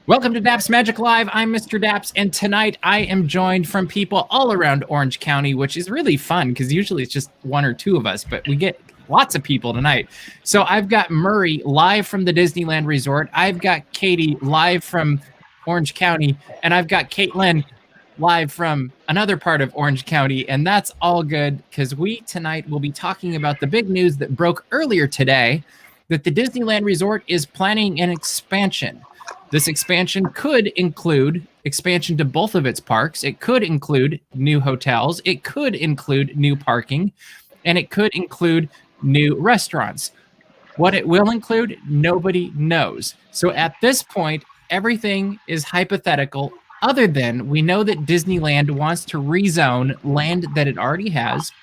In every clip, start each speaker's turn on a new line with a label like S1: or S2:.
S1: Welcome to DAPS Magic Live. I'm Mr. DAPS, and tonight I am joined from people all around Orange County, which is really fun because usually it's just one or two of us, but we get lots of people tonight. So I've got Murray live from the Disneyland Resort. I've got Katie live from Orange County, and I've got Caitlin live from another part of Orange County, and that's all good because we tonight will be talking about the big news that broke earlier today that the Disneyland Resort is planning an expansion. This expansion could include expansion to both of its parks. It could include new hotels. It could include new parking, and it could include new restaurants. What it will include, nobody knows. So at this point, everything is hypothetical, other than we know that Disneyland wants to rezone land that it already has.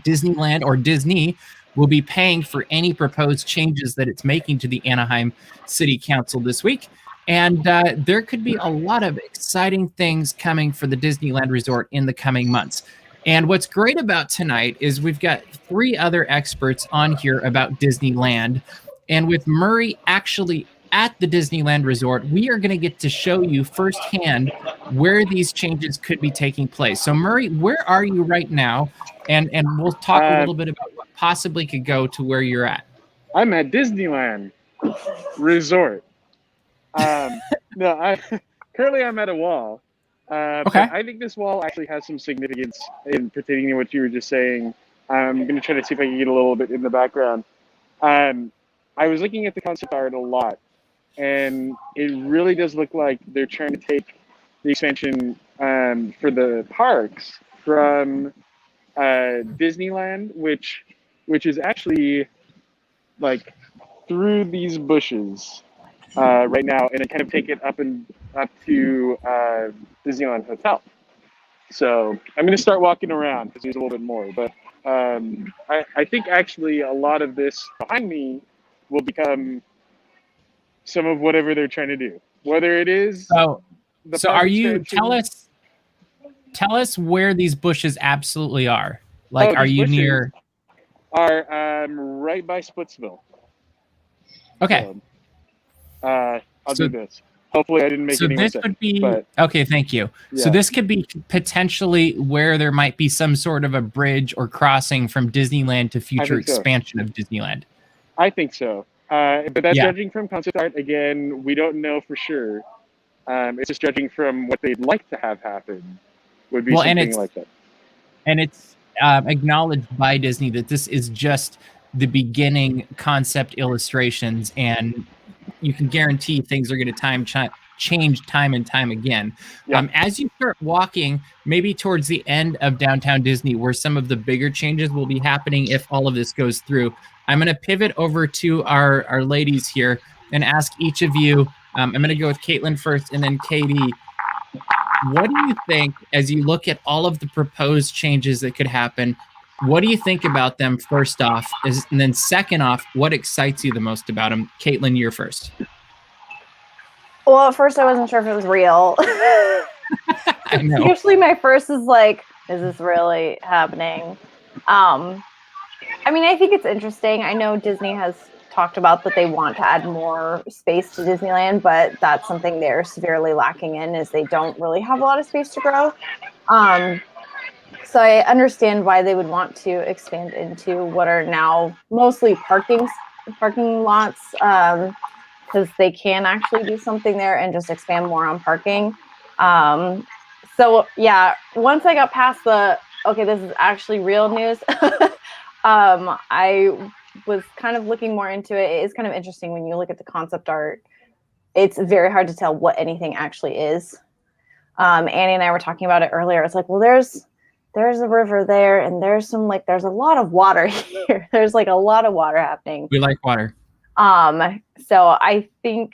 S1: Disneyland or Disney will be paying for any proposed changes that it's making to the Anaheim City Council this week. And there could be a lot of exciting things coming for the Disneyland Resort in the coming months. And what's great about tonight is we've got three other experts on here about Disneyland. And with Murray actually at the Disneyland Resort, we are going to get to show you firsthand where these changes could be taking place. So Murray, where are you right now? And we'll talk a little bit about what possibly could go to where you're at.
S2: I'm at Disneyland Resort. Currently I'm at a wall.
S1: Okay.
S2: But I think this wall actually has some significance in pertaining to what you were just saying. I'm going to try to see if I can get a little bit in the background. I was looking at the concept art a lot, and it really does look like they're trying to take the expansion for the parks from Disneyland, which is actually like through these bushes right now, and then kind of take it up to Disneyland Hotel. So I'm going to start walking around because there's a little bit more, but I think actually a lot of this behind me will become some of whatever they're trying to do, whether it is.
S1: So are you tell us where these bushes absolutely are? Like, are you near?
S2: Are right by Splitsville.
S1: Okay.
S2: So, I'll do this. Hopefully I didn't make any
S1: this
S2: sense.
S1: Could be okay. Thank you. Yeah. So this could be potentially where there might be some sort of a bridge or crossing from Disneyland to future expansion of Disneyland.
S2: I think so. But that's judging from concept art. Again, we don't know for sure. It's just judging from what they'd like to have happen. Would be something like that.
S1: And it's acknowledged by Disney that this is just the beginning concept illustrations, and you can guarantee things are going to change time and time again. Yeah. As you start walking, maybe towards the end of downtown Disney, where some of the bigger changes will be happening if all of this goes through, I'm going to pivot over to our ladies here and ask each of you. I'm going to go with Caitlin first and then Katie. What do you think, as you look at all of the proposed changes that could happen, what do you think about them first off? And then second off, what excites you the most about them? Caitlin, you're first.
S3: Well, at first I wasn't sure if it was real.
S1: I know.
S3: Usually my first is like, is this really happening? I mean, I think it's interesting. I know Disney has talked about that they want to add more space to Disneyland, but that's something they're severely lacking in, is they don't really have a lot of space to grow. So I understand why they would want to expand into what are now mostly parking lots, because they can actually do something there and just expand more on parking. So yeah, once I got past okay, this is actually real news, I was kind of looking more into it. It is kind of interesting when you look at the concept art. It's very hard to tell what anything actually is. Annie and I were talking about it earlier. It's like, well, there's a river there, and there's a lot of water here. There's like a lot of water happening.
S1: We like water.
S3: So I think,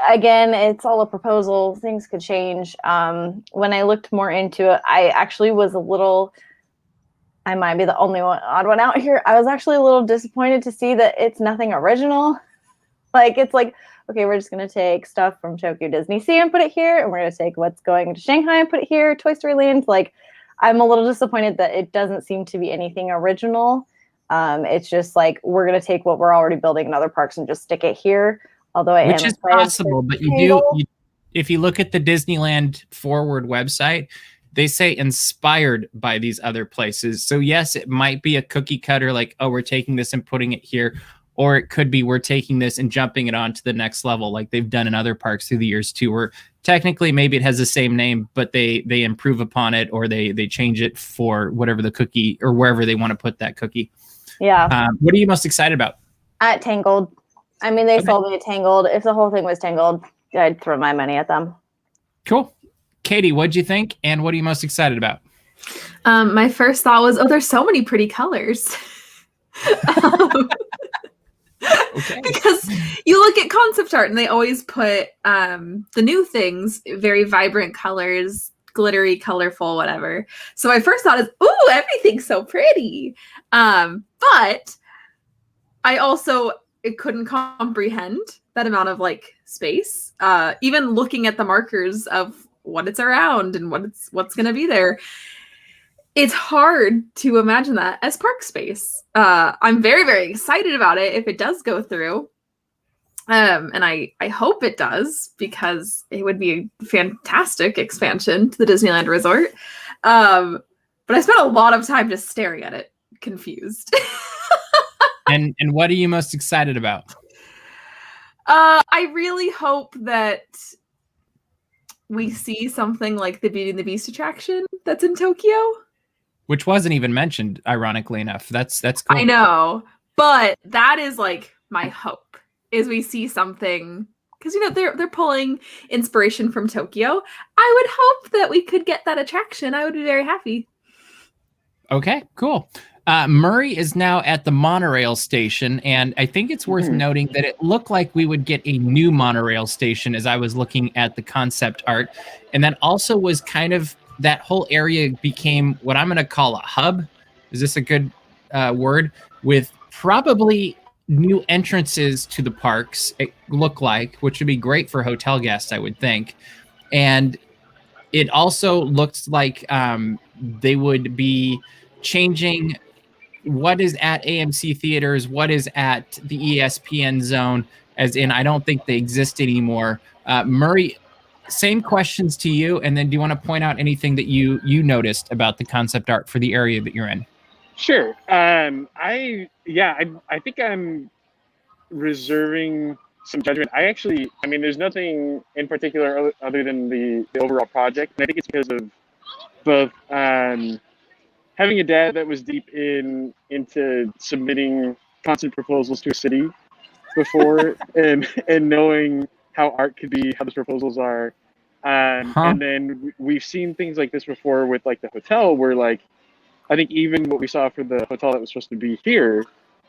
S3: again, it's all a proposal. Things could change. When I looked more into it, I actually was I might be the only odd one out here. I was actually a little disappointed to see that it's nothing original. Like, it's like, okay, we're just going to take stuff from Tokyo Disney Sea and put it here, and we're going to take what's going to Shanghai and put it here, Toy Story Land. Like, I'm a little disappointed that it doesn't seem to be anything original. It's just like, we're going to take what we're already building in other parks and just stick it here. Although I
S1: Which
S3: am
S1: is
S3: excited
S1: possible,
S3: for
S1: but you
S3: Tangled.
S1: do. If you look at the Disneyland Forward website, they say inspired by these other places. So yes, it might be a cookie cutter, like, oh, we're taking this and putting it here, or it could be we're taking this and jumping it on to the next level, like they've done in other parks through the years too, where technically maybe it has the same name, but they improve upon it, or they change it for whatever the cookie or wherever they want to put that cookie.
S3: Yeah.
S1: What are you most excited about?
S3: At Tangled. I mean, they
S1: Okay.
S3: sold me Tangled. If the whole thing was Tangled, I'd throw my money at them.
S1: Cool. Katie, what'd you think? And what are you most excited about?
S4: My first thought was, oh, there's so many pretty colors.
S1: Okay.
S4: Because you look at concept art and they always put the new things, very vibrant colors, glittery, colorful, whatever. So my first thought is, ooh, everything's so pretty. But I also couldn't comprehend that amount of like space. Even looking at the markers of what it's around and what's going to be there, it's hard to imagine that as park space. I'm very, very excited about it if it does go through. And I hope it does, because it would be a fantastic expansion to the Disneyland Resort. But I spent a lot of time just staring at it, confused.
S1: And what are you most excited about?
S4: I really hope that we see something like the Beauty and the Beast attraction that's in Tokyo.
S1: Which wasn't even mentioned, ironically enough. That's cool.
S4: I know, but that is like my hope, is we see something, because they're pulling inspiration from Tokyo. I would hope that we could get that attraction. I would be very happy.
S1: Okay, cool. Murray is now at the monorail station, and I think it's worth noting that it looked like we would get a new monorail station as I was looking at the concept art, and that also was kind of, that whole area became what I'm going to call a hub. Is this a good word? With probably new entrances to the parks, it looked like, which would be great for hotel guests, I would think. And it also looks like they would be changing what is at AMC theaters, what is at the ESPN zone, as in I don't think they exist anymore. Murray, same questions to you, and then do you want to point out anything that you noticed about the concept art for the area that you're in?
S2: Sure. I think I'm reserving some judgment. I mean, there's nothing in particular other than the overall project, and I think it's because of both having a dad that was deep into submitting concept proposals to a city before, and knowing how art could be, how those proposals are. And then we've seen things like this before with like the hotel, where like, I think even what we saw for the hotel that was supposed to be here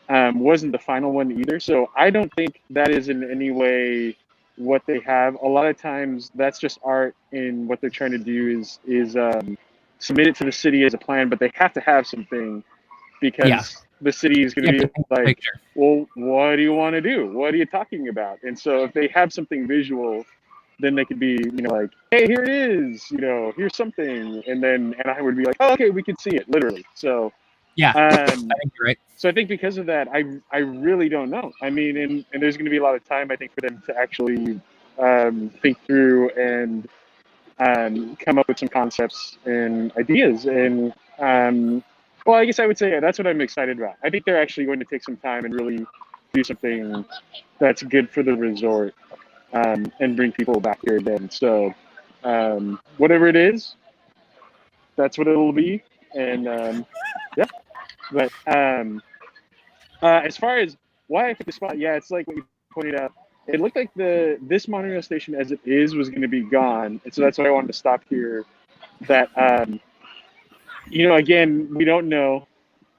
S2: wasn't the final one either. So I don't think that is in any way what they have. A lot of times that's just art, and what they're trying to do is submit it to the city as a plan, but they have to have something, because the city is going to be like, well, what do you want to do? What are you talking about? And so if they have something visual, then they could be, like, hey, here it is, here's something. And I would be like, oh, okay, we can see it, literally. So,
S1: I think you're right.
S2: So I think because of that, I really don't know. I mean, and there's going to be a lot of time, I think, for them to actually think through and come up with some concepts and ideas. And, well, I guess I would say that's what I'm excited about. I think they're actually going to take some time and really do something that's good for the resort. And bring people back here again. So whatever it is, that's what it'll be. And yeah, but as far as why I picked the spot, yeah, it's like what you pointed out. It looked like this monorail station as it is was going to be gone, and so that's why I wanted to stop here. That again, we don't know.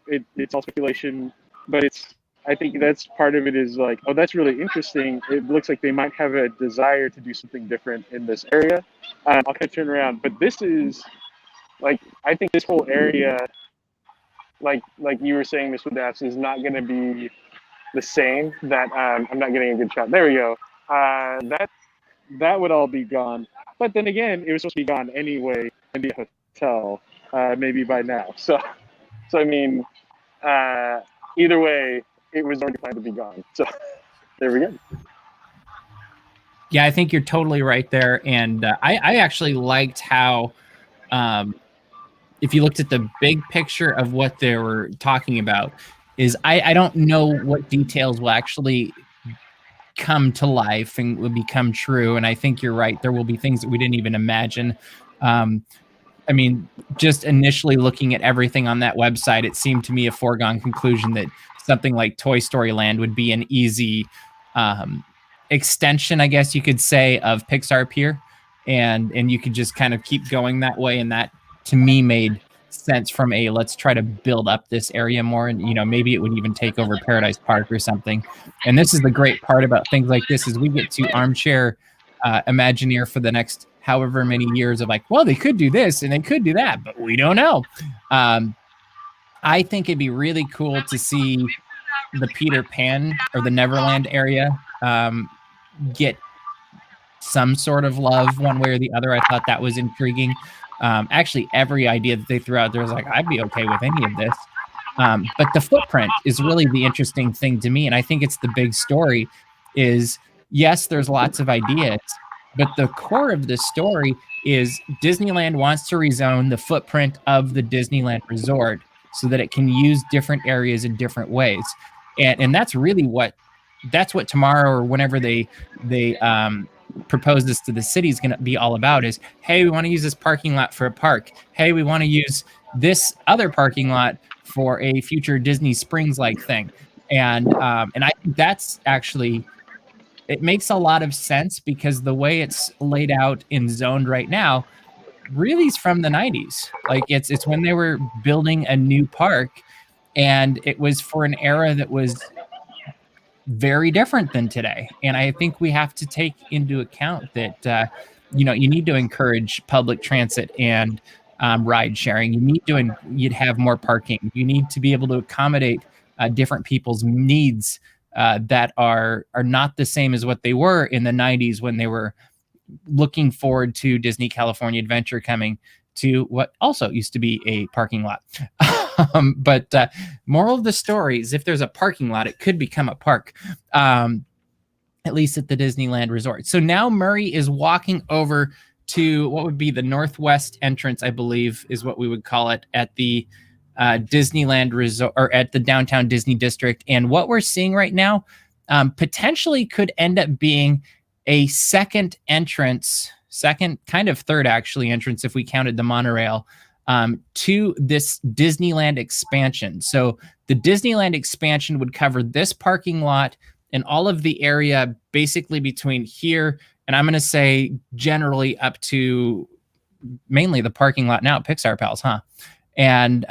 S2: It's all speculation, but I think that's part of it, is like, oh, that's really interesting. It looks like they might have a desire to do something different in this area. I'll kind of turn around, but this is like, I think this whole area, like you were saying, this with DAPS, is not going to be the same. That I'm not getting a good shot. There we go. That would all be gone. But then again, it was supposed to be gone anyway in the hotel, maybe by now. So I mean, either way, it was already planned to be gone. So there we go.
S1: Yeah, I think you're totally right there. And I actually liked how, if you looked at the big picture of what they were talking about, is I don't know what details will actually come to life and will become true. And I think you're right. There will be things that we didn't even imagine. Um, I mean, just initially looking at everything on that website, it seemed to me a foregone conclusion that something like Toy Story Land would be an easy um, extension, I guess you could say, of Pixar Pier, and you could just kind of keep going that way. And that, to me, made sense from a let's try to build up this area more, and maybe it would even take over Paradise Park or something. And this is the great part about things like this is we get to armchair Imagineer for the next however many years of like, well, they could do this and they could do that, but we don't know. I think it'd be really cool to see the Peter Pan or the Neverland area get some sort of love one way or the other. I thought that was intriguing. Actually, every idea that they threw out there was like, I'd be okay with any of this. But the footprint is really the interesting thing to me. And I think it's the big story is, yes, there's lots of ideas, but the core of the story is Disneyland wants to rezone the footprint of the Disneyland Resort so that it can use different areas in different ways. And that's really that's what tomorrow or whenever they propose this to the city is going to be all about is, hey, we want to use this parking lot for a park. Hey, we want to use this other parking lot for a future Disney Springs like thing. And I think that's actually, it makes a lot of sense because the way it's laid out and zoned right now really is from the 90s. Like it's when they were building a new park, and it was for an era that was very different than today. And I think we have to take into account that you need to encourage public transit and ride sharing. You'd have more parking. You need to be able to accommodate different people's needs that are not the same as what they were in the 90s when they were looking forward to Disney California Adventure coming to what also used to be a parking lot. But moral of the story is if there's a parking lot, it could become a park, at least at the Disneyland Resort. So now Murray is walking over to what would be the northwest entrance, I believe is what we would call it, at the Disneyland Resort or at the downtown Disney district. And what we're seeing right now potentially could end up being a second kind of third actually entrance if we counted the monorail to this Disneyland expansion. So the Disneyland expansion would cover this parking lot and all of the area basically between here and I'm going to say generally up to mainly the parking lot now at Pixar Pals, huh? And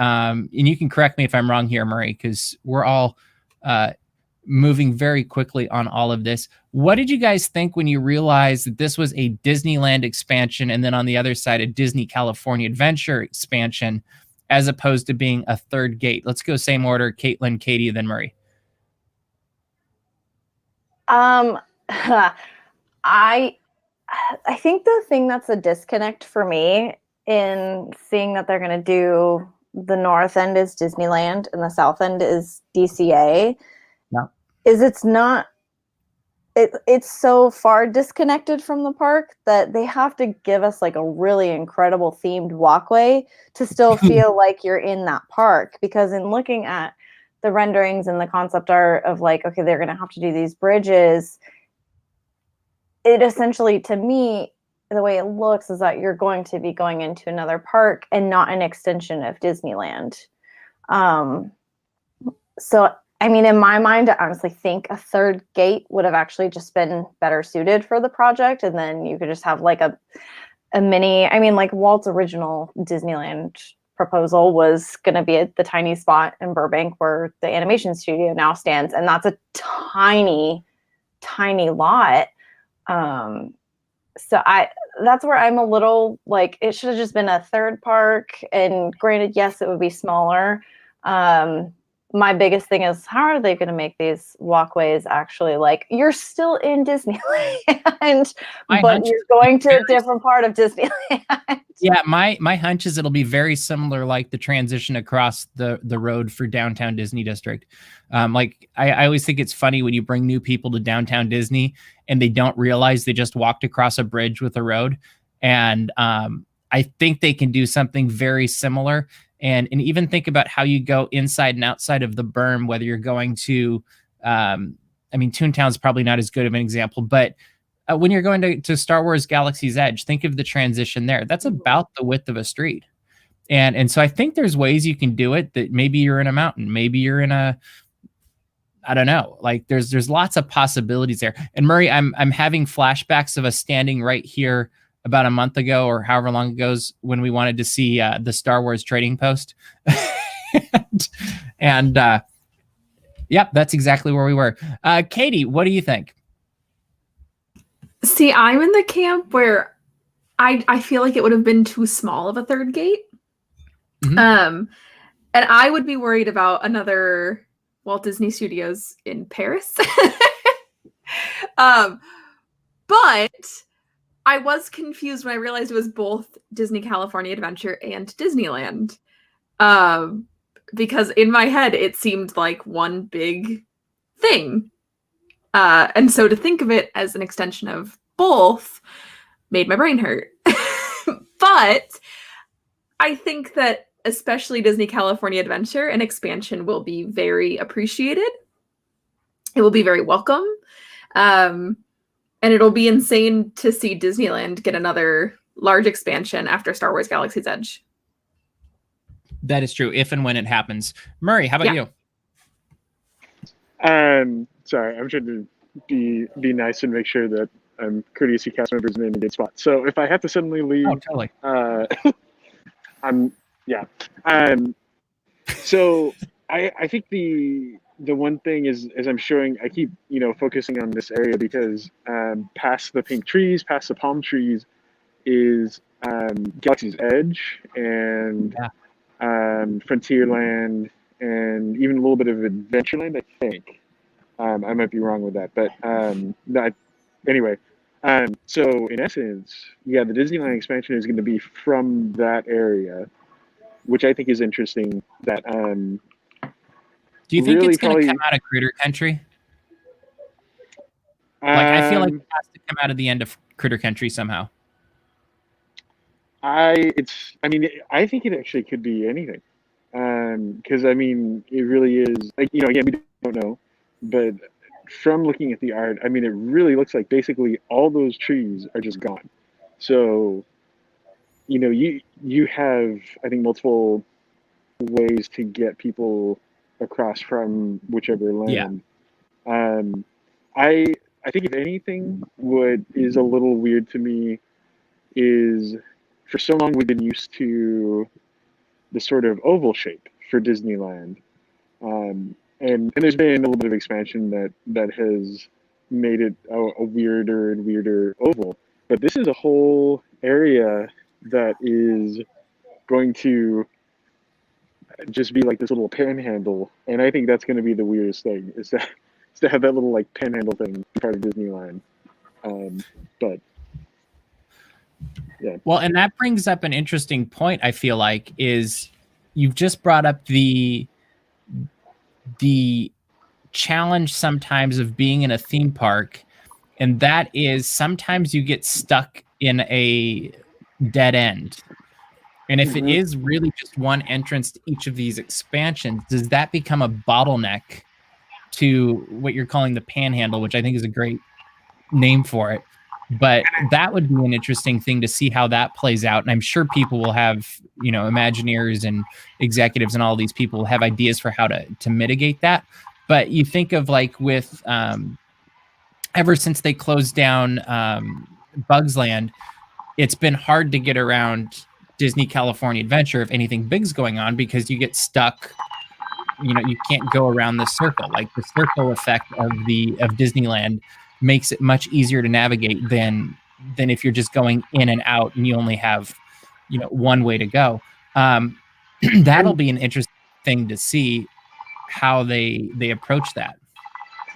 S1: you can correct me if I'm wrong here, Murray, because we're all moving very quickly on all of this. What did you guys think when you realized that this was a Disneyland expansion and then on the other side, a Disney California Adventure expansion, as opposed to being a third gate? Let's go same order, Caitlin, Katie, then Murray.
S3: I think the thing that's a disconnect for me in seeing that they're going to do the north end is Disneyland and the south end is DCA.
S1: Yeah.
S3: Is it's so far disconnected from the park that they have to give us like a really incredible themed walkway to still feel like you're in that park. Because in looking at the renderings and the concept art of like, okay, they're going to have to do these bridges, it essentially, to me, the way it looks is that you're going to be going into another park and not an extension of Disneyland. So I mean, in my mind, I honestly think a third gate would have actually just been better suited for the project. And then you could just have like a mini, I mean, like Walt's original Disneyland proposal was going to be at the tiny spot in Burbank where the animation studio now stands. And that's a tiny, tiny lot. So that's where I'm a little like, it should have just been a third park. And granted, yes, it would be smaller. my biggest thing is, how are they going to make these walkways actually like you're still in Disneyland, but you're going to a different part of Disneyland?
S1: Yeah, my hunch is it'll be very similar, like the transition across the road for downtown Disney District. Like I always think it's funny when you bring new people to downtown Disney and they don't realize they just walked across a bridge with a road. And I think they can do something very similar. And even think about how you go inside and outside of the berm, whether you're going to, I mean, Toontown's probably not as good of an example, but when you're going to Star Wars Galaxy's Edge, think of the transition there. That's about the width of a street. And so I think there's ways you can do it, that maybe you're in a mountain, maybe you're in a, I don't know, like there's lots of possibilities there. And Murray, I'm having flashbacks of us standing right here about a month ago or however long ago when we wanted to see the Star Wars Trading Post. and yep, that's exactly where we were. Katie, what do you think?
S4: See, I'm in the camp where I feel like it would have been too small of a third gate.
S1: Mm-hmm.
S4: And I would be worried about another Walt Disney Studios in Paris. But I was confused when I realized it was both Disney California Adventure and Disneyland. Because in my head, it seemed like one big thing. And so to think of it as an extension of both made my brain hurt. But I think that especially Disney California Adventure, an expansion will be very appreciated. It will be very welcome. And it'll be insane to see Disneyland get another large expansion after Star Wars Galaxy's Edge.
S1: That is true, if and when it happens. Murray, how about you?
S2: Sorry, I'm trying to be nice and make sure that I'm courteous to cast members in a good spot. So if I have to suddenly leave,
S1: totally.
S2: So I think the one thing is, as I'm showing, I keep focusing on this area because past the pink trees, past the palm trees, is Galaxy's Edge and Frontierland and even a little bit of Adventureland, I think. I might be wrong with that, but anyway. So in essence, the Disneyland expansion is going to be from that area, which I think is interesting. That
S1: do you think it's going to come out of Critter Country? Like I feel like it has to come out of the end of Critter Country somehow.
S2: I think it actually could be anything, because I mean it really is like again we don't know, but from looking at the art, I mean it really looks like basically all those trees are just gone. So you have I think multiple ways to get people across from whichever land. I think if anything, what is a little weird to me is for so long we've been used to the sort of oval shape for Disneyland, and there's been a little bit of expansion that has made it a weirder and weirder oval. But this is a whole area that is going to just be like this little panhandle, and I think that's going to be the weirdest thing is to have that little like panhandle thing part of Disneyland. But yeah.
S1: Well, and that brings up an interesting point. I feel like is you've just brought up the challenge sometimes of being in a theme park, and that is sometimes you get stuck in a dead end. And if it is really just one entrance to each of these expansions, does that become a bottleneck to what you're calling the panhandle, which I think is a great name for it? But that would be an interesting thing to see how that plays out. And I'm sure people will have, Imagineers and executives and all these people will have ideas for how to mitigate that. But you think of like with ever since they closed down Bugs Land, it's been hard to get around Disney California Adventure if anything big's going on, because you get stuck. You can't go around the circle. Like the circle effect of Disneyland makes it much easier to navigate than if you're just going in and out and you only have one way to go. That'll be an interesting thing to see. how they approach that.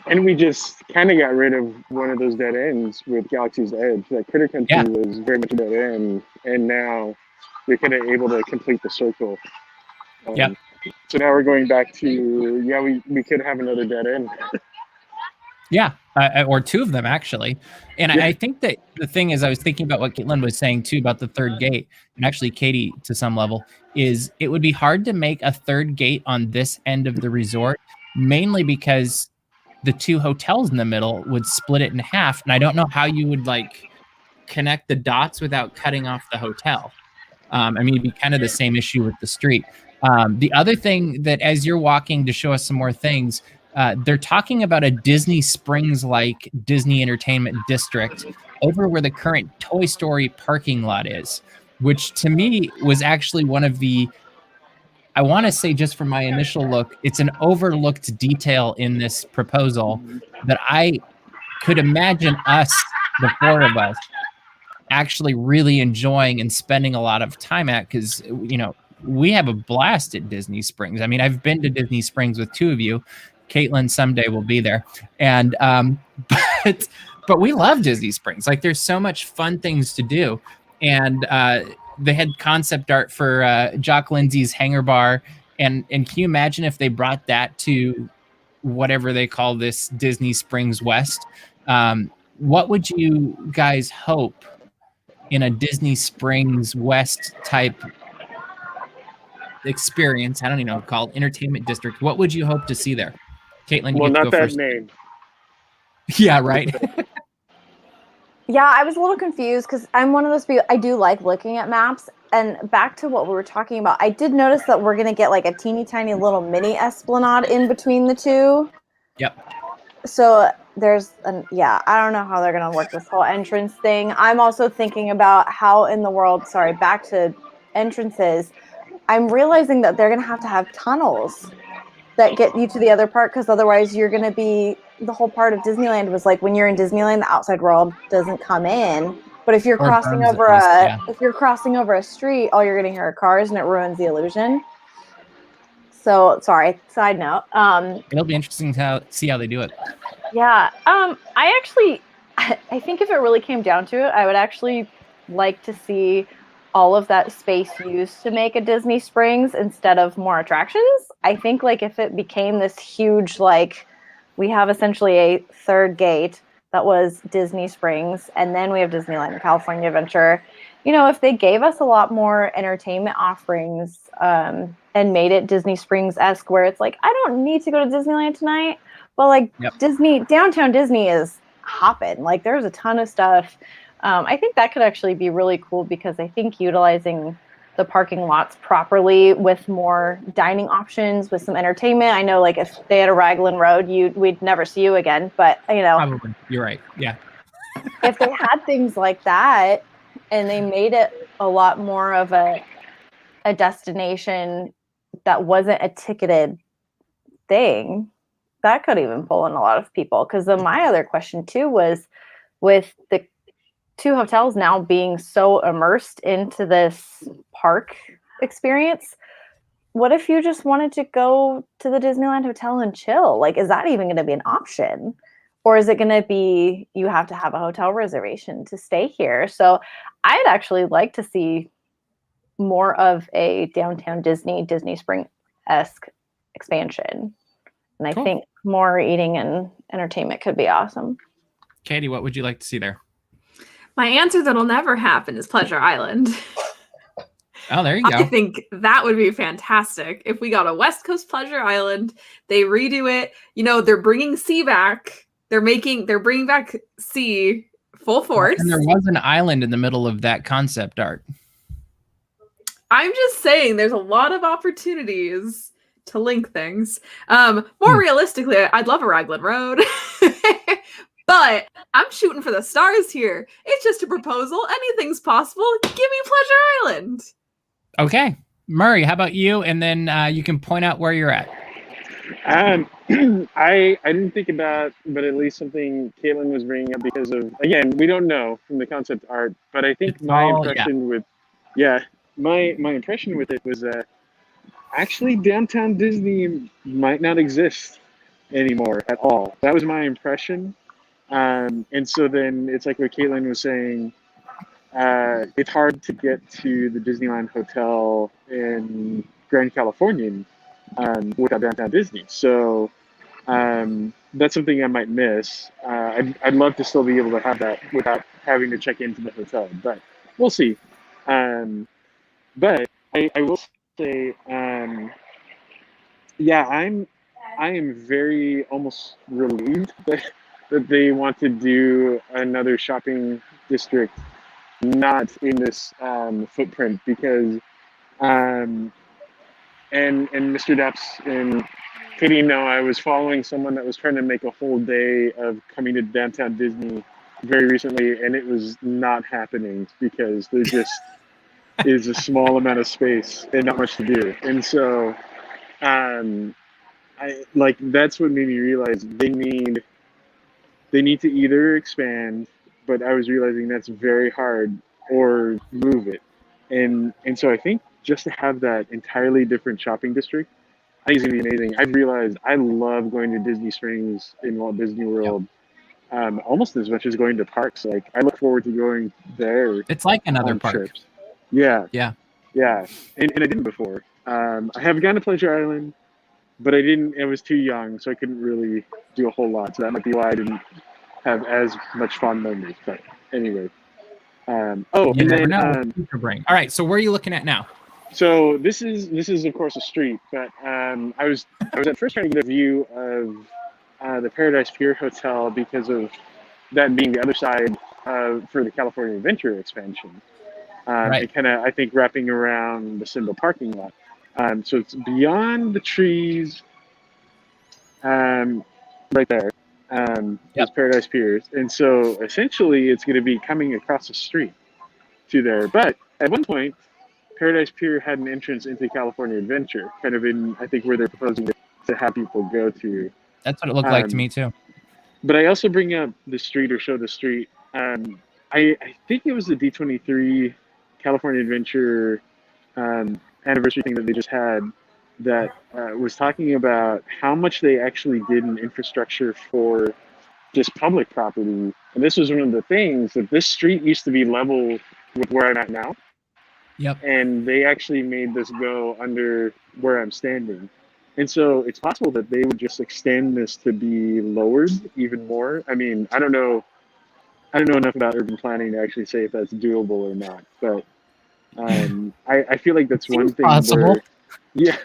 S2: And we just kind of got rid of one of those dead ends with Galaxy's Edge. That Critter Country was very much a dead end, and now you're kind of able to complete the circle.
S1: Yep.
S2: So now we're going back to, we could have another dead end.
S1: Yeah, or two of them actually. And I think that the thing is, I was thinking about what Caitlin was saying too about the third gate, and actually Katie to some level, is it would be hard to make a third gate on this end of the resort, mainly because the two hotels in the middle would split it in half, and I don't know how you would like connect the dots without cutting off the hotel. I mean, it'd be kind of the same issue with the street. The other thing that as you're walking to show us some more things, they're talking about a Disney Springs-like Disney Entertainment District over where the current Toy Story parking lot is, which to me was actually one of the, I want to say just from my initial look, it's an overlooked detail in this proposal that I could imagine us, the four of us, actually really enjoying and spending a lot of time at, because, you know, we have a blast at Disney Springs. I mean, I've been to Disney Springs with two of you. Caitlin someday will be there. And, but we love Disney Springs. Like, there's so much fun things to do. And they had concept art for Jock Lindsay's Hangar Bar. And can you imagine if they brought that to whatever they call this Disney Springs West? What would you guys hope in a Disney Springs West type experience? I don't even know, called entertainment district. What would you hope to see there? Caitlin, you
S2: Well,
S1: get to
S2: not
S1: go
S2: that
S1: first.
S2: name.
S1: Yeah, right.
S3: Yeah, I was a little confused because I'm one of those people, I do like looking at maps. And back to what we were talking about, I did notice that we're going to get like a teeny tiny little mini esplanade in between the two.
S1: Yep.
S3: So there's I don't know how they're going to work this whole entrance thing. I'm also thinking about how in the world, sorry, back to entrances, I'm realizing that they're going to have tunnels that get you to the other part, because otherwise you're going to be, the whole part of Disneyland was like, when you're in Disneyland, the outside world doesn't come in. But if you're
S1: Or
S3: crossing
S1: berms,
S3: over
S1: at least,
S3: if you're crossing over a street, all you're going to hear are cars, and it ruins the illusion. So, sorry, side note.
S1: It'll be interesting to see how they do it.
S3: Yeah. I think if it really came down to it, I would actually like to see all of that space used to make a Disney Springs instead of more attractions. I think like if it became this huge, like, we have essentially a third gate that was Disney Springs, and then we have Disneyland and California Adventure. You know, if they gave us a lot more entertainment offerings and made it Disney Springs-esque, where it's like, I don't need to go to Disneyland tonight, but like downtown Disney is hopping. Like, there's a ton of stuff. I think that could actually be really cool, because I think utilizing the parking lots properly with more dining options, with some entertainment. I know, like, if they had a Raglan Road, we'd never see you again. But, you know,
S1: Probably. You're right. Yeah.
S3: if they had things like that and they made it a lot more of a destination that wasn't a ticketed thing, that could even pull in a lot of people. Because then my other question too was, with the two hotels now being so immersed into this park experience, what if you just wanted to go to the Disneyland Hotel and chill? Like, is that even going to be an option? Or is it going to be, you have to have a hotel reservation to stay here? So I'd actually like to see more of a downtown Disney Spring-esque expansion. And I think more eating and entertainment could be awesome.
S1: Katie, what would you like to see there?
S4: My answer that'll never happen is Pleasure Island.
S1: Oh, there you go.
S4: I think that would be fantastic if we got a West Coast Pleasure Island. They redo it. You know, they're bringing sea back. They're bringing back sea full force.
S1: And there was an island in the middle of that concept art.
S4: I'm just saying, there's a lot of opportunities to link things. More realistically, I'd love a Raglan Road. But I'm shooting for the stars here. It's just a proposal. Anything's possible. Give me Pleasure Island.
S1: Okay. Murray, how about you? And then you can point out where you're at.
S2: I didn't think about, but at least something Caitlin was bringing up, because of, again, we don't know from the concept art, but I think my impression with it was that actually downtown Disney might not exist anymore at all. That was my impression. And so then it's like what Caitlin was saying. It's hard to get to the Disneyland Hotel in Grand Californian without downtown Disney. So that's something I might miss. I'd love to still be able to have that without having to check into the hotel, but we'll see. But I will say, yeah, I am very almost relieved that they want to do another shopping district not in this footprint because and Mr. Depps and Katie know I was following someone that was trying to make a whole day of coming to downtown Disney very recently, and it was not happening because there just is a small amount of space and not much to do. And so I like that's what made me realize they need to either expand, but I was realizing that's very hard, or move it. And so I think just to have that entirely different shopping district, I think it's gonna be amazing. I've realized I love going to Disney Springs in Walt Disney World, almost as much as going to parks. Like I look forward to going there.
S1: It's like another
S2: on
S1: park.
S2: trips. Yeah,
S1: Yeah.
S2: yeah, and I didn't before. I have gone to Pleasure Island, but I didn't. I was too young, so I couldn't really do a whole lot. So that might be why I didn't have as much fond memories. But anyway, oh,
S1: You
S2: and
S1: never
S2: then
S1: know what the future brings. All right, so where are you looking at now?
S2: so this is of course a street, but I was at first trying to get a view of the Paradise Pier Hotel because of that being the other side for the California Adventure expansion.
S1: Right.
S2: And kind of, I think, wrapping around the Simba parking lot. So it's beyond the trees, right there. Those Paradise Piers. And so essentially it's going to be coming across the street to there. But at one point, Paradise Pier had an entrance into California Adventure, kind of in, I think, where they're proposing to have people go to.
S1: That's what it looked like to me too.
S2: But I also bring up the street or show the street. I think it was the D23 California Adventure anniversary thing that they just had that was talking about how much they actually did in infrastructure for just public property. And this was one of the things that this street used to be level with where I'm at now.
S1: Yep.
S2: And they actually made this go under where I'm standing. And so it's possible that they would just extend this to be lowered even more. I mean, I don't know enough about urban planning to actually say if that's doable or not. But I feel like that's one thing
S1: possible.
S2: where, yeah,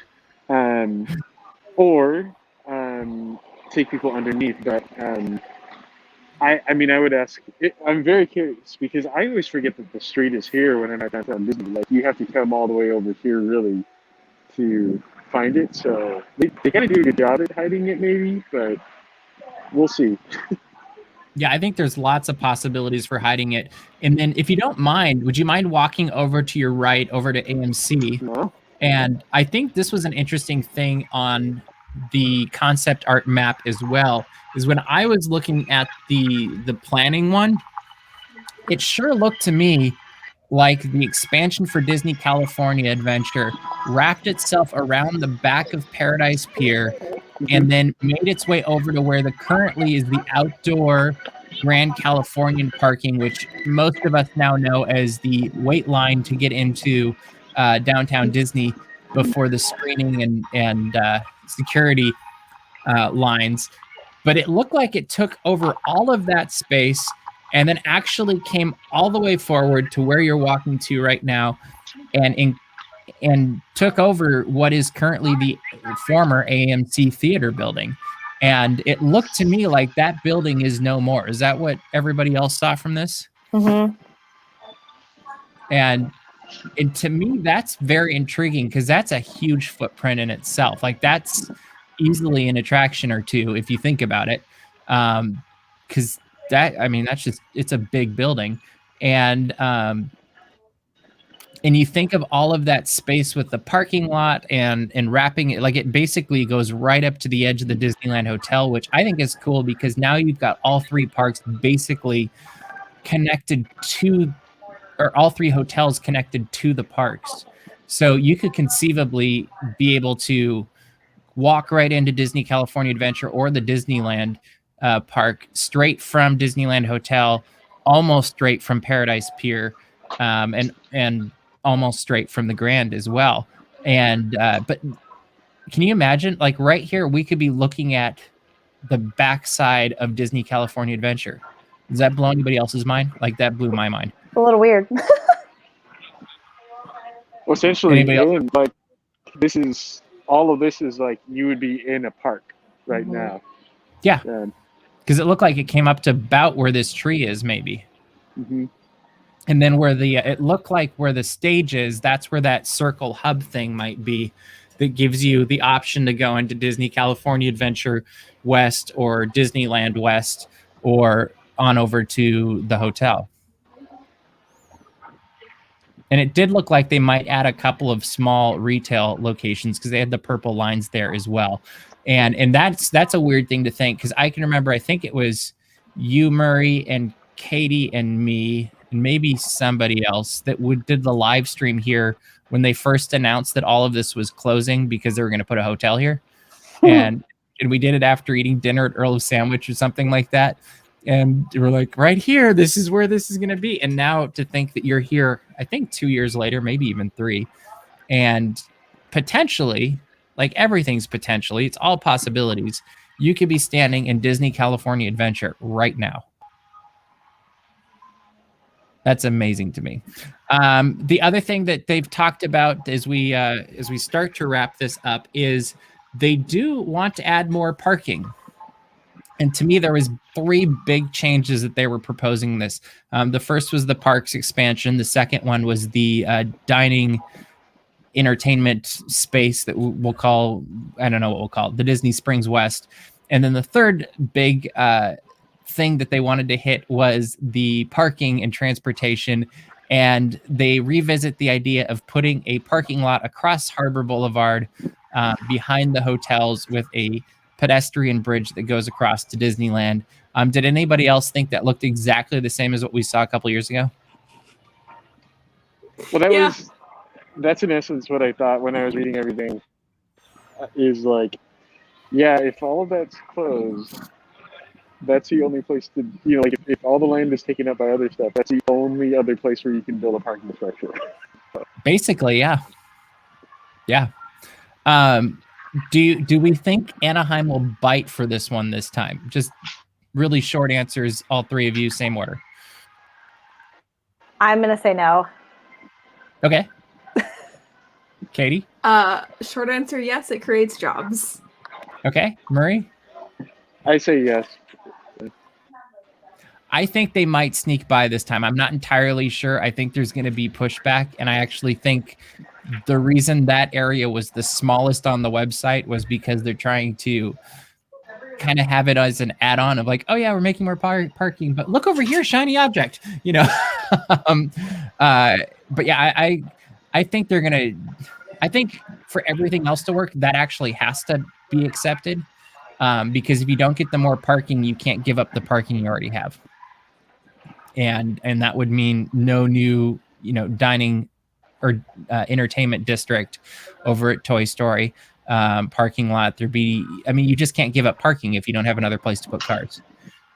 S2: or take people underneath. But I mean, I would ask. I'm very curious because I always forget that the street is here when I'm at downtown Disney. Like you have to come all the way over here really to find it. So they kind of do a good job at hiding it, maybe, but we'll see.
S1: Yeah, I think there's lots of possibilities for hiding it. And then if you don't mind, would you mind walking over to your right, over to AMC?
S2: No?
S1: And I think this was an interesting thing on the concept art map as well, is when I was looking at the planning one, it sure looked to me like the expansion for Disney California Adventure wrapped itself around the back of Paradise Pier and then made its way over to where currently is the outdoor Grand Californian parking, which most of us now know as the wait line to get into downtown Disney before the screening and security lines. But it looked like it took over all of that space and then actually came all the way forward to where you're walking to right now and took over what is currently the former AMC theater building. And it looked to me like that building is no more. Is that what everybody else saw from this?
S3: Mm-hmm.
S1: And to me, that's very intriguing because that's a huge footprint in itself. Like that's easily an attraction or two if you think about it. Because that's just, it's a big building. And you think of all of that space with the parking lot and wrapping it, like it basically goes right up to the edge of the Disneyland Hotel, which I think is cool because now you've got all three parks basically connected to, or all three hotels connected to the parks. So you could conceivably be able to walk right into Disney California Adventure or the Disneyland park straight from Disneyland Hotel, almost straight from Paradise Pier, and almost straight from the Grand as well. And but can you imagine, like right here, we could be looking at the backside of Disney California Adventure. Does that blow anybody else's mind? Like that blew my mind.
S3: It's a little weird.
S2: Well, essentially,
S1: Anybody else?
S2: and like all of this is like you would be in a park right
S3: Mhm.
S2: now.
S1: Yeah,
S2: And,
S1: because it looked like it came up to about where this tree is, maybe.
S2: mhm.
S1: And then where it looked like where the stage is, that's where that circle hub thing might be, that gives you the option to go into Disney California Adventure West or Disneyland West or on over to the hotel. And it did look like they might add a couple of small retail locations because they had the purple lines there as well. And that's a weird thing to think, because I can remember, I think it was you, Murray, and Katie and me, and maybe somebody else that did the live stream here when they first announced that all of this was closing because they were going to put a hotel here. And we did it after eating dinner at Earl's Sandwich or something like that. And we're like, right here, this is where this is going to be. And now to think that you're here, I think 2 years later, maybe even 3, and potentially, like everything's potentially, it's all possibilities. You could be standing in Disney California Adventure right now. That's amazing to me. The other thing that they've talked about as we start to wrap this up is they do want to add more parking. And to me, there was 3 big changes that they were proposing this. The first was the parks expansion. The second one was the dining entertainment space that we'll call, I don't know what we'll call it, the Disney Springs West. And then the third big thing that they wanted to hit was the parking and transportation. And they revisit the idea of putting a parking lot across Harbor Boulevard behind the hotels with a pedestrian bridge that goes across to Disneyland. Did anybody else think that looked exactly the same as what we saw a couple years ago?
S2: Well, that's in essence what I thought when I was reading everything. Is like, yeah, if all of that's closed, that's the only place to, like if all the land is taken up by other stuff, that's the only other place where you can build a parking structure.
S1: Basically, yeah. Yeah. Do we think Anaheim will bite for this one this time? Just really short answers, all 3 of you, same order.
S3: I'm gonna say no.
S1: Okay. Katie?
S4: Short answer, yes, it creates jobs.
S1: Okay. Murray?
S2: I say yes.
S1: I think they might sneak by this time. I'm not entirely sure. I think there's going to be pushback, and I actually think the reason that area was the smallest on the website was because they're trying to kind of have it as an add-on of like, oh yeah, we're making more parking, but look over here, shiny object, but yeah, I think they're gonna. I think for everything else to work, that actually has to be accepted, because if you don't get the more parking, you can't give up the parking you already have, and that would mean no new dining or entertainment district over at Toy Story parking lot. You just can't give up parking if you don't have another place to put cars.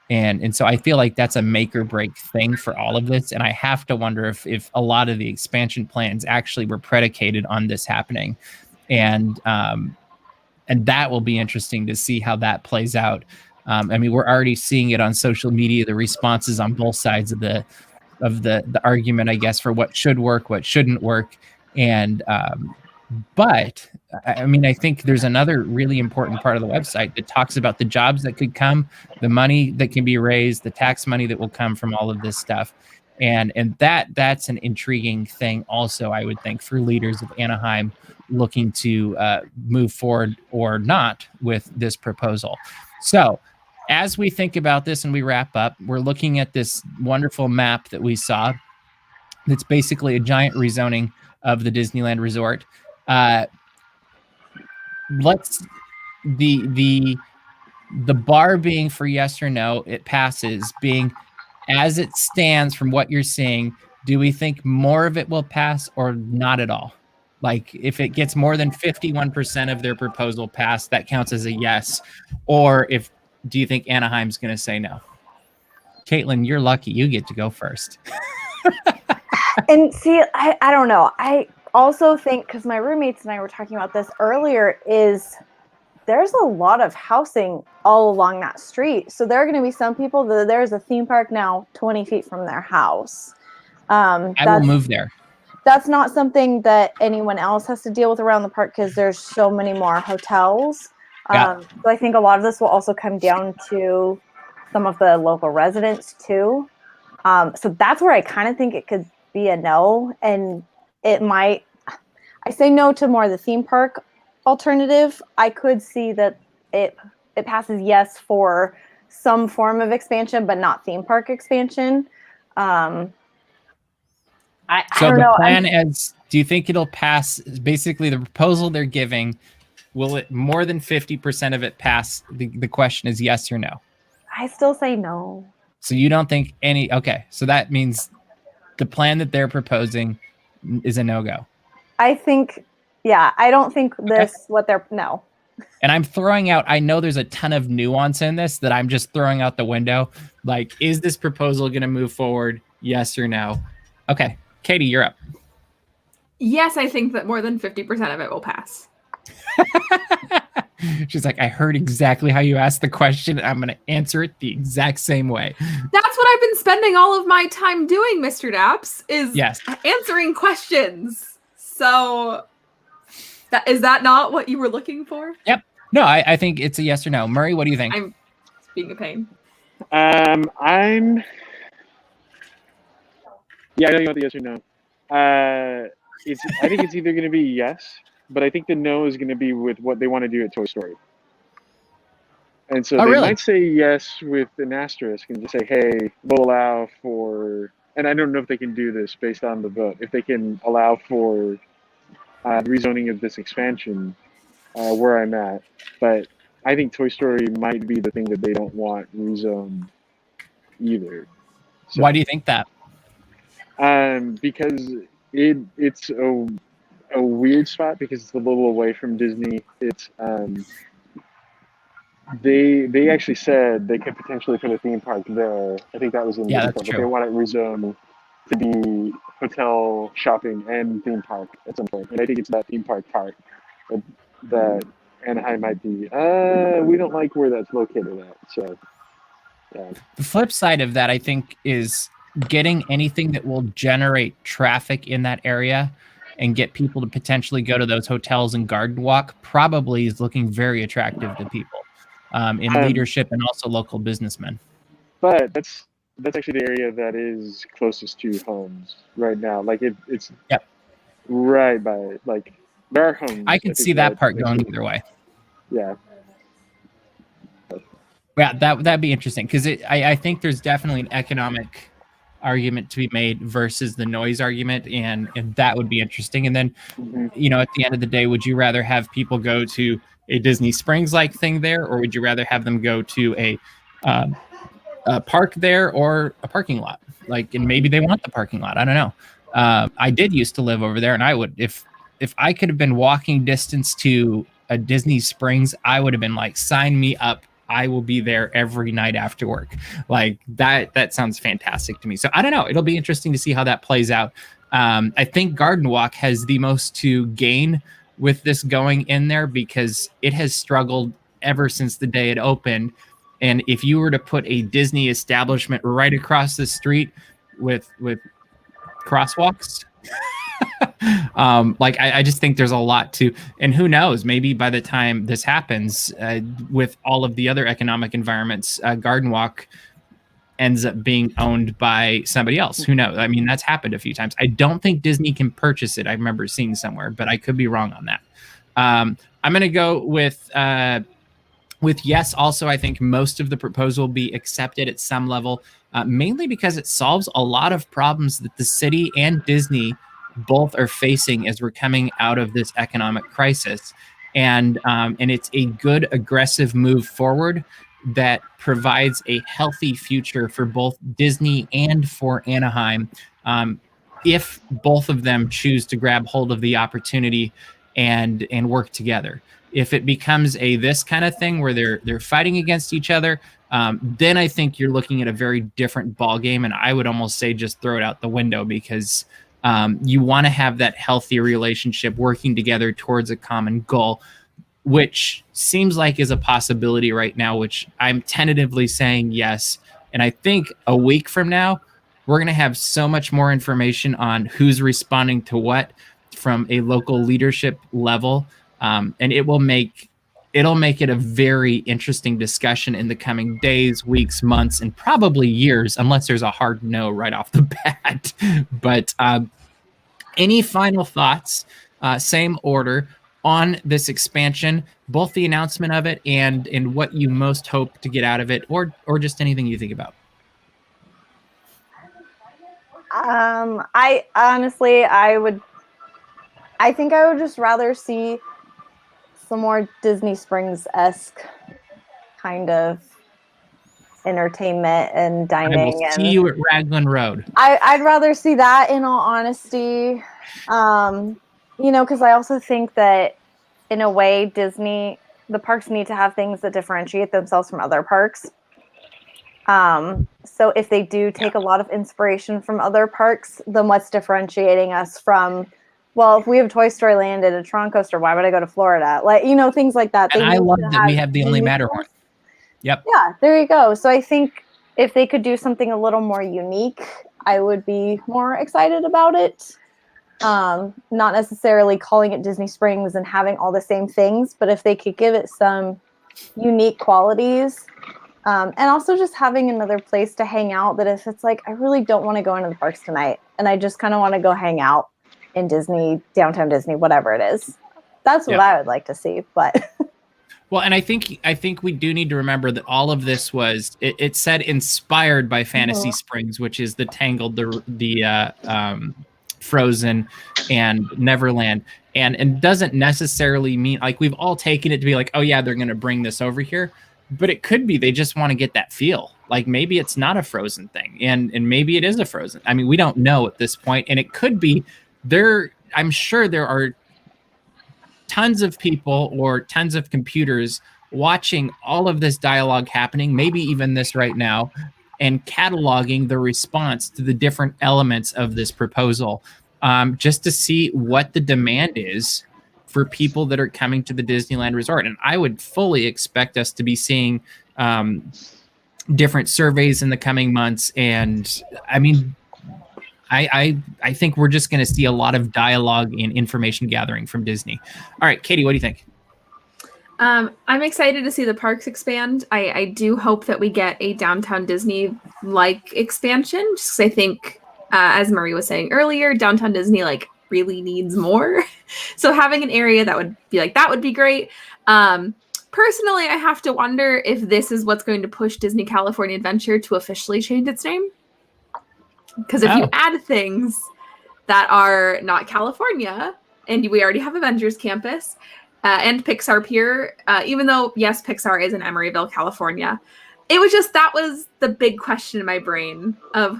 S1: And so I feel like that's a make or break thing for all of this. And I have to wonder if a lot of the expansion plans actually were predicated on this happening. And that will be interesting to see how that plays out. We're already seeing it on social media, the responses on both sides of the argument, I guess, for what should work, what shouldn't work. And but I think there's another really important part of the website that talks about the jobs that could come, the money that can be raised, the tax money that will come from all of this stuff. And that's an intriguing thing also, I would think, for leaders of Anaheim looking to move forward or not with this proposal. So as we think about this and we wrap up, we're looking at this wonderful map that we saw. That's basically a giant rezoning of the Disneyland Resort. Let's the bar being for yes or no, it passes, being as it stands from what you're seeing. Do we think more of it will pass or not at all? Like if it gets more than 51% of their proposal passed, that counts as a yes. Or do you think Anaheim's going to say no? Caitlin, you're lucky. You get to go first.
S3: And see, I don't know. I also think, because my roommates and I were talking about this earlier, is there's a lot of housing all along that street. So there are going to be some people that there's a theme park now 20 feet from their house.
S1: I will move there.
S3: That's not something that anyone else has to deal with around the park because there's so many more hotels. So I think a lot of this will also come down to some of the local residents too. So that's where I kind of think it could be a no. And it might, I say no to more the theme park alternative. I could see that it passes yes for some form of expansion, but not theme park expansion. I don't know.
S1: The plan is, do you think it'll pass? Basically, the proposal they're giving, will it more than 50% of it pass? The question is yes or no.
S3: I still say no.
S1: So you don't think okay. So that means the plan that they're proposing is a no-go.
S3: I think, I don't think no.
S1: And I'm throwing out, I know there's a ton of nuance in this that I'm just throwing out the window. Like, is this proposal going to move forward? Yes or no? Okay. Katie, you're up.
S4: Yes, I think that more than 50% of it will pass.
S1: She's like, I heard exactly how you asked the question. I'm going to answer it the exact same way.
S4: That's what I've been spending all of my time doing, Mr. Daps, is answering questions. So is that not what you were looking for?
S1: Yep. No, I think it's a yes or no. Murray, what do you think?
S4: I'm being a pain.
S2: I know you want the yes or no. I think it's either going to be yes, but I think the no is going to be with what they want to do at Toy Story. And so they might say yes with an asterisk and just say, hey, we'll allow for, and I don't know if they can do this based on the vote, if they can allow for rezoning of this expansion where I'm at. But I think Toy Story might be the thing that they don't want rezoned either. So,
S1: why do you think that?
S2: Because it's a weird spot because it's a little away from Disney. It's they actually said they could potentially put a theme park there. I think that was in the
S1: that's true.
S2: But they want it rezoned to be hotel, shopping, and theme park at some point. And I think it's that theme park part that Anaheim might be. We don't like where that's located at. So
S1: the flip side of that, I think, is getting anything that will generate traffic in that area and get people to potentially go to those hotels and garden walk probably is looking very attractive to people in leadership and also local businessmen.
S2: But that's actually the area that is closest to homes right now. Like it's right by, like, there are homes.
S1: I can see that part going either way.
S2: Yeah.
S1: Yeah, that'd be interesting because I think there's definitely an economic argument to be made versus the noise argument, and that would be interesting. And then, at the end of the day, would you rather have people go to a Disney Springs like thing there, or would you rather have them go to a park there or a parking lot? Like, and maybe they want the parking lot. I don't know. I did used to live over there, and I would, if I could have been walking distance to a Disney Springs, I would have been like, sign me up. I will be there every night after work. Like that sounds fantastic to me. So I don't know. It'll be interesting to see how that plays out. I think Garden Walk has the most to gain with this going in there because it has struggled ever since the day it opened. And if you were to put a Disney establishment right across the street with crosswalks, I just think there's a lot to, and who knows, maybe by the time this happens, with all of the other economic environments, Garden Walk ends up being owned by somebody else. Who knows? I mean, that's happened a few times. I don't think Disney can purchase it. I remember seeing somewhere, but I could be wrong on that. I'm going to go with yes. Also, I think most of the proposal will be accepted at some level, mainly because it solves a lot of problems that the city and Disney both are facing as we're coming out of this economic crisis. And it's a good, aggressive move forward that provides a healthy future for both Disney and for Anaheim. if both of them choose to grab hold of the opportunity and work together. If it becomes this kind of thing where they're fighting against each other, then I think you're looking at a very different ball game. And I would almost say just throw it out the window, because you want to have that healthy relationship working together towards a common goal, which seems like is a possibility right now, which I'm tentatively saying yes. And I think a week from now, we're going to have so much more information on who's responding to what from a local leadership level. And it'll make it a very interesting discussion in the coming days, weeks, months, and probably years, unless there's a hard no right off the bat. But any final thoughts, same order, on this expansion, both the announcement of it and what you most hope to get out of it, or just anything you think about?
S3: I honestly, I think I would just rather see some more Disney Springs-esque kind of entertainment and dining.
S1: I will see you at Raglan Road.
S3: I'd rather see that, in all honesty. Because I also think that in a way, the parks need to have things that differentiate themselves from other parks. So if they do take a lot of inspiration from other parks, then what's differentiating us from, well, if we have Toy Story Land and a Tron coaster, why would I go to Florida? Like, things like that.
S1: And I love that we have the only Matterhorn. Yep. Yeah,
S3: there you go. So I think if they could do something a little more unique, I would be more excited about it. Not necessarily calling it Disney Springs and having all the same things, but if they could give it some unique qualities, and also just having another place to hang out, that if it's like, I really don't want to go into the parks tonight and I just kind of want to go hang out in Disney, downtown Disney, whatever it is. That's what I would like to see. But
S1: well, and I think we do need to remember that all of this was, it said inspired by Fantasy Springs, which is the Tangled, the Frozen, and Neverland, and doesn't necessarily mean, like, we've all taken it to be like, oh yeah, they're going to bring this over here, but it could be they just want to get that feel. Like, maybe it's not a Frozen thing, and maybe it is a Frozen. I mean, we don't know at this point, and it could be I'm sure there are tons of people or tons of computers watching all of this dialogue happening, maybe even this right now, and cataloging the response to the different elements of this proposal, just to see what the demand is for people that are coming to the Disneyland Resort. And I would fully expect us to be seeing different surveys in the coming months. And I mean, I think we're just going to see a lot of dialogue and information gathering from Disney. All right, Katie, what do you think?
S4: I'm excited to see the parks expand. I do hope that we get a Downtown Disney-like expansion, just because I think, as Marie was saying earlier, Downtown Disney really needs more. So having an area that would be like that would be great. Personally, I have to wonder if this is what's going to push Disney California Adventure to officially change its name. Because if you add things that are not California, and we already have Avengers Campus and Pixar Pier, even though, yes, Pixar is in Emeryville, California, it was just, that was the big question in my brain of,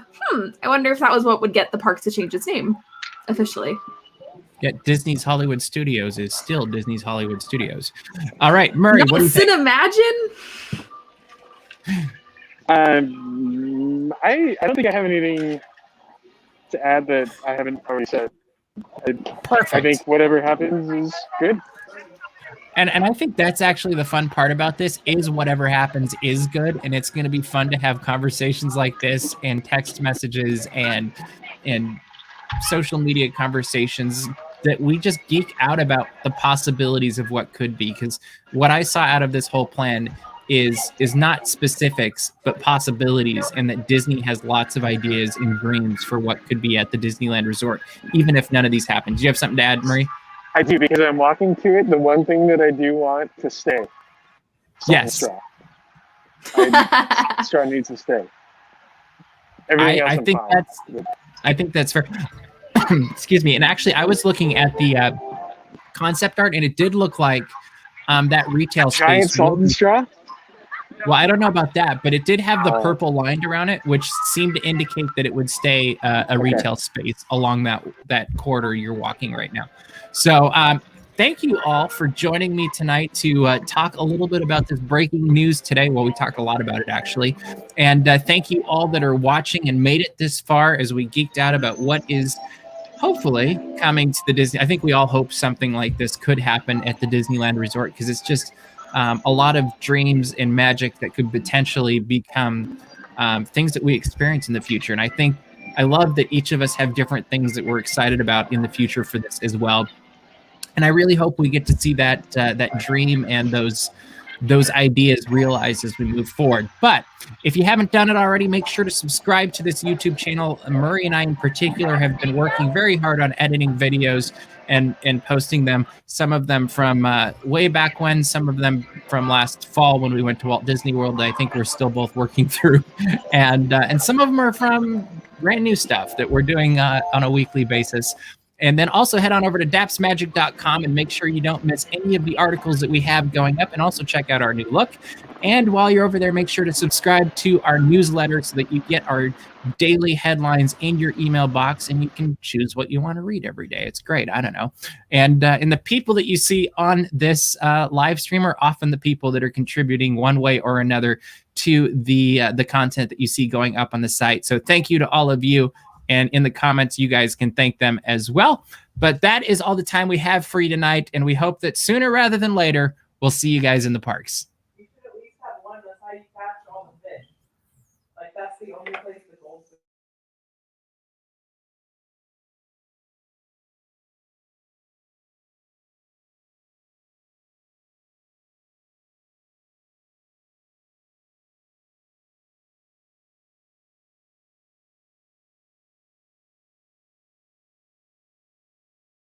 S4: I wonder if that was what would get the park to change its name officially.
S1: Yeah, Disney's Hollywood Studios is still Disney's Hollywood Studios. All right, Murray, what do you think?
S4: Imagine?
S2: I don't think I have anything to add that I haven't already said.
S1: Perfect.
S2: I think whatever happens is good.
S1: And I think that's actually the fun part about this, is whatever happens is good, and it's going to be fun to have conversations like this and text messages and social media conversations that we just geek out about the possibilities of what could be. Because what I saw out of this whole plan is not specifics, but possibilities, and that Disney has lots of ideas and dreams for what could be at the Disneyland Resort, even if none of these happen. Do you have something to add, Marie?
S2: I do, because I'm walking to it. The one thing that I do want to stay.
S1: Yes.
S2: Straw. Straw needs to stay. Everything else
S1: I think that's fair. Excuse me. And actually, I was looking at the concept art, and it did look like that retail space.
S2: Giant salt and straw?
S1: Well, I don't know about that, but it did have the purple line around it, which seemed to indicate that it would stay a retail space along that corridor you're walking right now. So thank you all for joining me tonight to talk a little bit about this breaking news today. Well, we talked a lot about it, actually. And thank you all that are watching and made it this far as we geeked out about what is hopefully coming to the Disney. I think we all hope something like this could happen at the Disneyland Resort, because it's just a lot of dreams and magic that could potentially become things that we experience in the future. And I love that each of us have different things that we're excited about in the future for this as well. And I really hope we get to see that dream and those ideas realized as we move forward. But if you haven't done it already, make sure to subscribe to this YouTube channel. Murray and I in particular have been working very hard on editing videos and posting them, some of them from way back when, some of them from last fall when we went to Walt Disney World. I think we're still both working through, and some of them are from brand new stuff that we're doing on a weekly basis. And then also head on over to dapsmagic.com and make sure you don't miss any of the articles that we have going up, and also check out our new look. And while you're over there, make sure to subscribe to our newsletter so that you get our daily headlines in your email box, and you can choose what you want to read every day. It's great. I don't know. And the people that you see on this live stream are often the people that are contributing one way or another to the content that you see going up on the site. So thank you to all of you. And in the comments, you guys can thank them as well. But that is all the time we have for you tonight. And we hope that sooner rather than later, we'll see you guys in the parks.